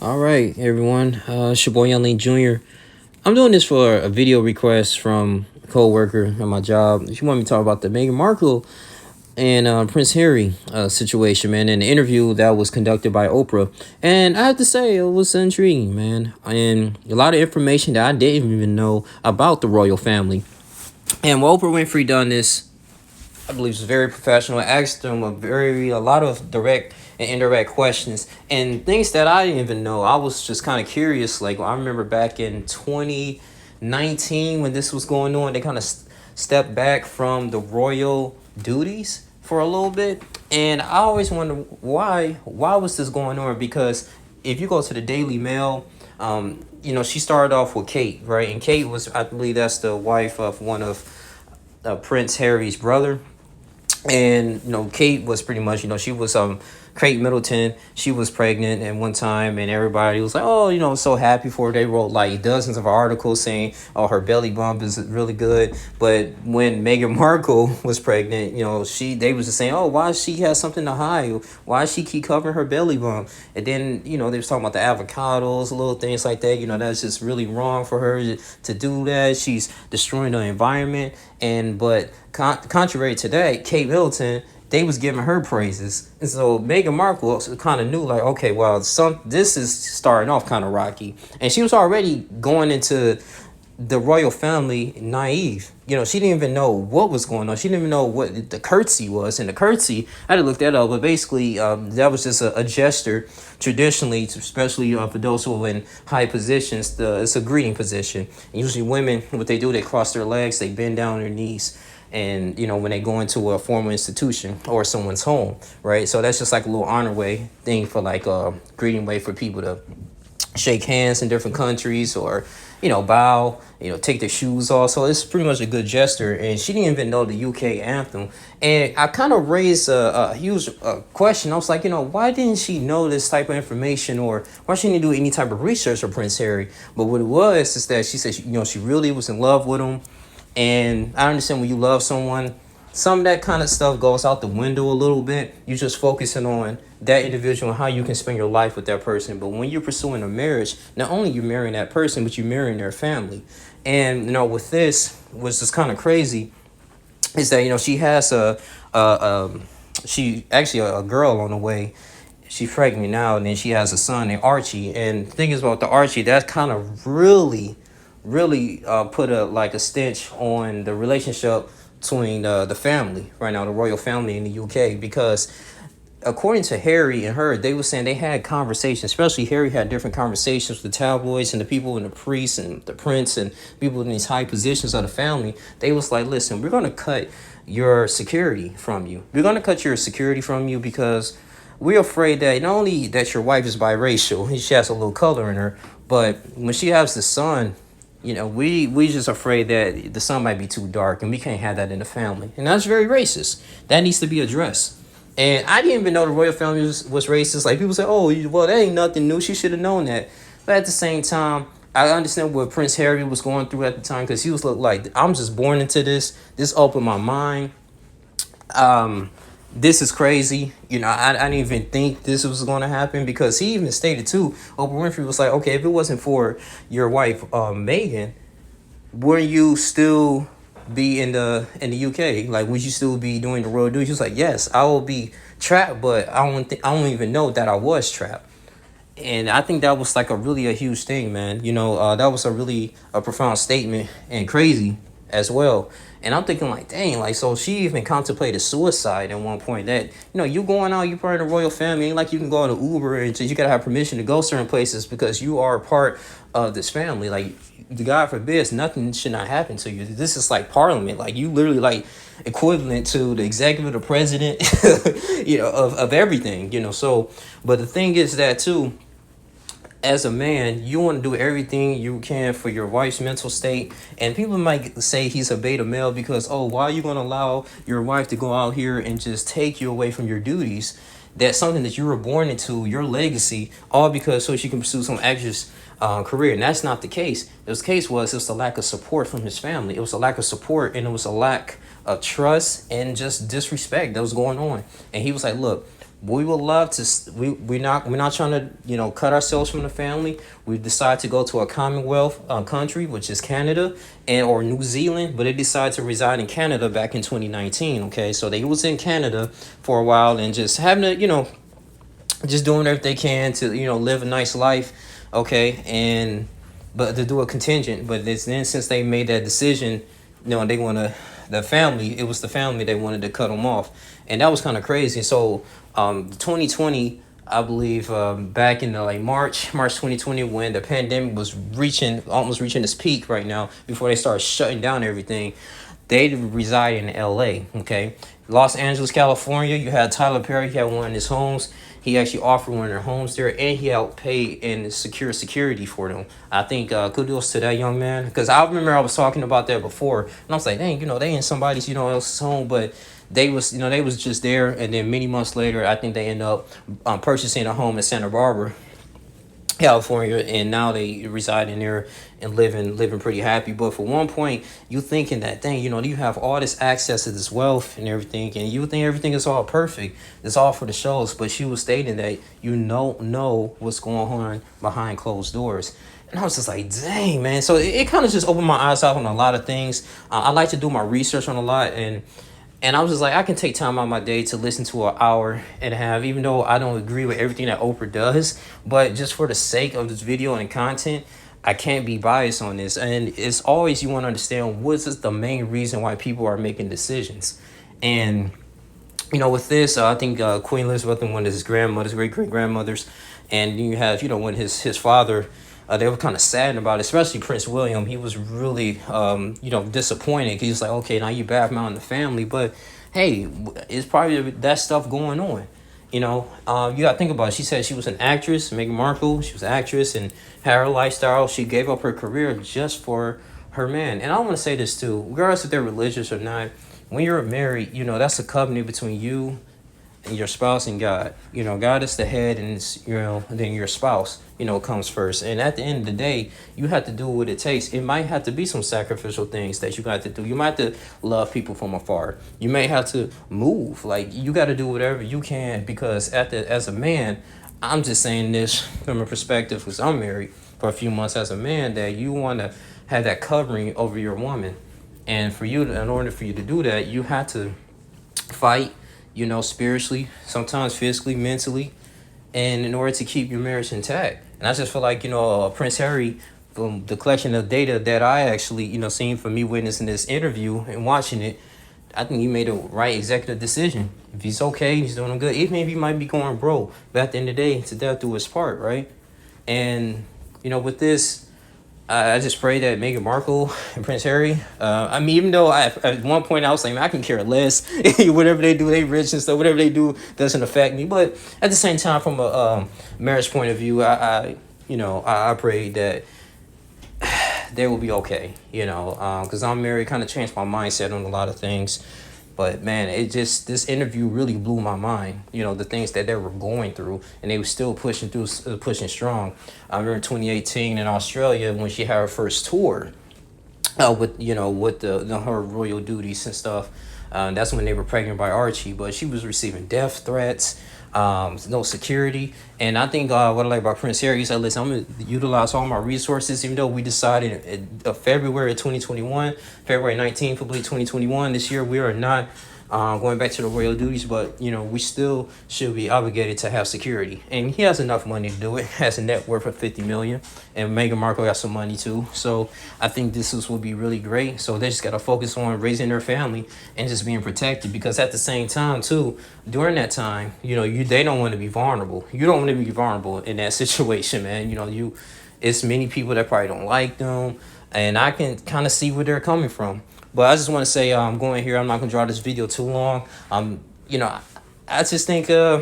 All right, everyone. It's your boy Young Lean Jr. I'm doing this for a video request from a co-worker at my job. She wanted me to talk about the Meghan Markle and Prince Harry situation, man, in the interview that was conducted by Oprah. And I have to say, it was intriguing, man, and a lot of information that I didn't even know about the royal family. And when Oprah Winfrey done this, I believe it's very professional. I asked them a lot of direct and indirect questions and things that I didn't even know. I was just kind of curious. Like I remember back in 2019 when this was going on, they kind of stepped back from the royal duties for a little bit, and I always wonder why was this going on? Because if you go to the Daily Mail, she started off with Kate, right? And Kate was, I believe, that's the wife of one of Prince Harry's brother. And Kate was pretty much, she was Kate Middleton. She was pregnant at one time, and everybody was like, oh, so happy for her. They wrote like dozens of articles saying, oh, her belly bump is really good. But when Meghan Markle was pregnant, they was just saying, oh, why she has something to hide? Why she keep covering her belly bump? And then they was talking about the avocados, little things like that. That's just really wrong for her to do that. She's destroying the environment. But contrary to that, Kate Middleton, they was giving her praises. And so Meghan Markle kind of knew, like, okay, well, this is starting off kind of rocky. And she was already going into the royal family naive. She didn't even know what was going on. She didn't even know what the curtsy was. And the curtsy, I had to look that up, but basically that was just a gesture traditionally, especially for those who are in high positions. It's a greeting position. And usually women, what they do, they cross their legs, they bend down their knees. And when they go into a formal institution or someone's home, right? So that's just like a little honor way thing for like a greeting way for people to shake hands in different countries, or bow, take their shoes off. So it's pretty much a good gesture. And she didn't even know the UK anthem. And I kind of raised a huge question. I was like, why didn't she know this type of information, or why she didn't do any type of research for Prince Harry? But what it was is that she said, she really was in love with him. And I understand when you love someone, some of that kind of stuff goes out the window a little bit. You're just focusing on that individual and how you can spend your life with that person. But when you're pursuing a marriage, not only you're marrying that person, but you're marrying their family. And with this, what's just kind of crazy is that she has she actually a girl on the way. She's pregnant now, and then she has a son named Archie. And the thing is about the Archie, that kind of really put a stench on the relationship between the family right now, the royal family in the UK, because according to Harry and her, they were saying they had conversations, especially Harry had different conversations with the tabloids and the people and the priests and the prince and people in these high positions of the family. They was like, listen, we're going to cut your security from you. We're going to cut your security from you because we're afraid that not only that your wife is biracial, she has a little color in her, but when she has the son, we just afraid that the son might be too dark, and we can't have that in the family. And that's very racist. That needs to be addressed. And I didn't even know the royal family was racist. Like, people say, oh, well, that ain't nothing new. She should have known that. But at the same time, I understand what Prince Harry was going through at the time, because he was like, I'm just born into this. This opened my mind. This is crazy. I didn't even think this was going to happen, because he even stated too, Oprah Winfrey was like, okay, if it wasn't for your wife, Meghan, wouldn't you still be in the UK? Like, would you still be doing the royal duty? She was like, yes, I will be trapped, but I don't even know that I was trapped. And I think that was like a huge thing, man. That was a profound statement, and crazy as well. And I'm thinking like, dang, like, so she even contemplated suicide at one point. That, you going out, you're part of the royal family. Ain't like you can go on an Uber and you gotta have permission to go certain places because you are a part of this family. Like, God forbid, nothing should not happen to you. This is like parliament. Like, you literally like equivalent to the executive, the president, of everything, So, but the thing is that too, as a man, you want to do everything you can for your wife's mental state. And people might say he's a beta male because, oh, why are you going to allow your wife to go out here and just take you away from your duties? That's something that you were born into, your legacy, all because so she can pursue some actress career. And that's not the case. The case was it was a lack of support from his family. It was a lack of support, and it was a lack of trust and just disrespect that was going on. And he was like, look, We would love to. We're not trying to cut ourselves from the family. We've decided to go to a Commonwealth country, which is Canada and or New Zealand, but they decided to reside in Canada back in 2019. Okay, so they was in Canada for a while and just having to just doing everything they can to live a nice life. Okay, and but to do a contingent, but it's then since they made that decision, they want to the family. It was the family they wanted to cut them off, and that was kind of crazy. So 2020, I believe, back in like March 2020, when the pandemic was almost reaching its peak right now, before they started shutting down everything, they reside in LA. Okay, Los Angeles, California. You had Tyler Perry. He had one of his homes. He actually offered one of their homes there, and he helped pay and secure security for them. I think kudos to that young man, because I remember I was talking about that before, and I was like, dang, they in somebody's else's home, but they was just there, and then many months later, I think they end up purchasing a home in Santa Barbara, California, and now they reside in there and living pretty happy. But for one point, you thinking that thing, you have all this access to this wealth and everything, and you think everything is all perfect. It's all for the shows. But she was stating that know what's going on behind closed doors. And I was just like, dang, man. So it kind of just opened my eyes out on a lot of things. I like to do my research on a lot, and I was just like, I can take time out of my day to listen to an hour and a half, even though I don't agree with everything that Oprah does. But just for the sake of this video and content, I can't be biased on this. And it's always you want to understand what's the main reason why people are making decisions. And, with this, I think Queen Elizabeth and one of his grandmothers, great-great-grandmothers, and you have, when his father, they were kind of saddened about it, especially Prince William. He was really, disappointed. He's like, okay, now you badmouthing the family, but hey, it's probably that stuff going on. You got to think about it. She said she was an actress, Meghan Markle. She was an actress and had her lifestyle. She gave up her career just for her man. And I want to say this too, regardless if they're religious or not, when you're married, that's a covenant between you and your spouse and God. God is the head, and then your spouse, comes first. And at the end of the day, you have to do what it takes. It might have to be some sacrificial things that you got to do. You might have to love people from afar. You may have to move. Like, you got to do whatever you can, because as a man, I'm just saying this from a perspective, because I'm married for a few months as a man, that you want to have that covering over your woman. And in order for you to do that, you have to fight, spiritually, sometimes physically, mentally, and in order to keep your marriage intact. And I just feel like, Prince Harry, from the collection of data that I actually, seen from me witnessing this interview and watching it, I think he made a right executive decision. If he's okay, he's doing good, even if he might be going broke, but at the end of the day, to death do his part, right? And, with this, I just pray that Meghan Markle and Prince Harry, even though at one point I was like, man, I can care less. Whatever they do, they rich and stuff. Whatever they do doesn't affect me. But at the same time, from a marriage point of view, I pray that they will be okay. Because I'm married, kind of changed my mindset on a lot of things. But man, this interview really blew my mind. The things that they were going through, and they were still pushing strong. I remember 2018 in Australia when she had her first tour, with her royal duties and stuff. That's when they were pregnant by Archie, but she was receiving death threats, no security. And I think what I like about Prince Harry, he said, listen, I'm going to utilize all my resources, even though we decided in February 19th, I believe 2021, this year, we are not going back to the royal duties, but we still should be obligated to have security. And he has enough money to do it. Has a net worth of 50 million, and Meghan Markle got some money too. So I think will be really great. So they just got to focus on raising their family and just being protected, because at the same time too, during that time, they don't want to be vulnerable. You don't want to be vulnerable in that situation, man. It's many people that probably don't like them, and I can kind of see where they're coming from. But I just want to say, I'm going here. I'm not going to draw this video too long. I just think, I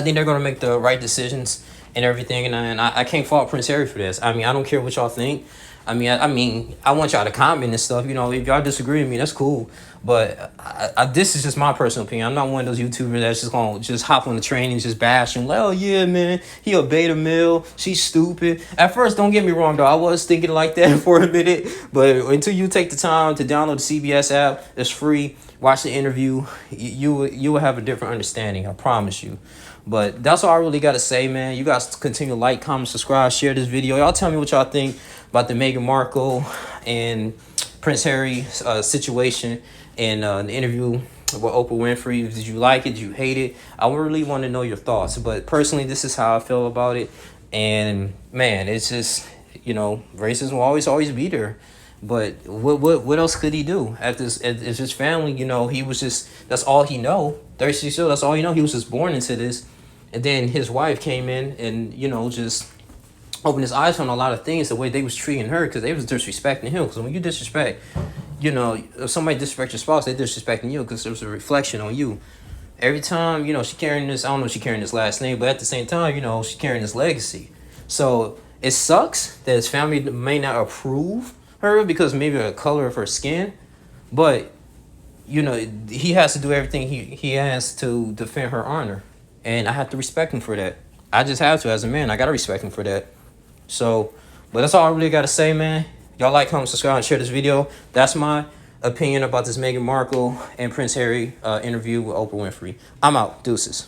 think they're going to make the right decisions. and everything, and I can't fault Prince Harry for this. I mean, I don't care what y'all think. I want y'all to comment and stuff. You know, if y'all disagree with me, that's cool. But this is just my personal opinion. I'm not one of those YouTubers that's just gonna just hop on the train and just bash him. Like, oh yeah, man, he a beta male. She's stupid. At first, don't get me wrong though. I was thinking like that for a minute, but until you take the time to download the CBS app, it's free. Watch the interview. You will have a different understanding. I promise you. But that's all I really got to say, man. You guys continue to like, comment, subscribe, share this video. Y'all tell me what y'all think about the Meghan Markle and Prince Harry situation and the interview with Oprah Winfrey. Did you like it? Did you hate it? I really want to know your thoughts. But personally, this is how I feel about it. And, man, it's just, you know, racism will always be there. But what else could he do at this? It's his family, you know. He was just, that's all he know. 36 years old, that's all he know. He was just born into this. And then his wife came in and, you know, just opened his eyes on a lot of things, the way they was treating her, because they was disrespecting him. Because when you disrespect, you know, if somebody disrespect your spouse, they disrespecting you because there's a reflection on you. Every time, you know, she carrying this, I don't know if she carrying this last name, but at the same time, you know, she carrying this legacy. So it sucks that his family may not approve her because maybe the color of her skin, but, you know, he has to do everything he has to defend her honor. And I have to respect him for that. I just have to, as a man. I got to respect him for that. So, but that's all I really got to say, man. Y'all like, comment, subscribe, and share this video. That's my opinion about this Meghan Markle and Prince Harry interview with Oprah Winfrey. I'm out. Deuces.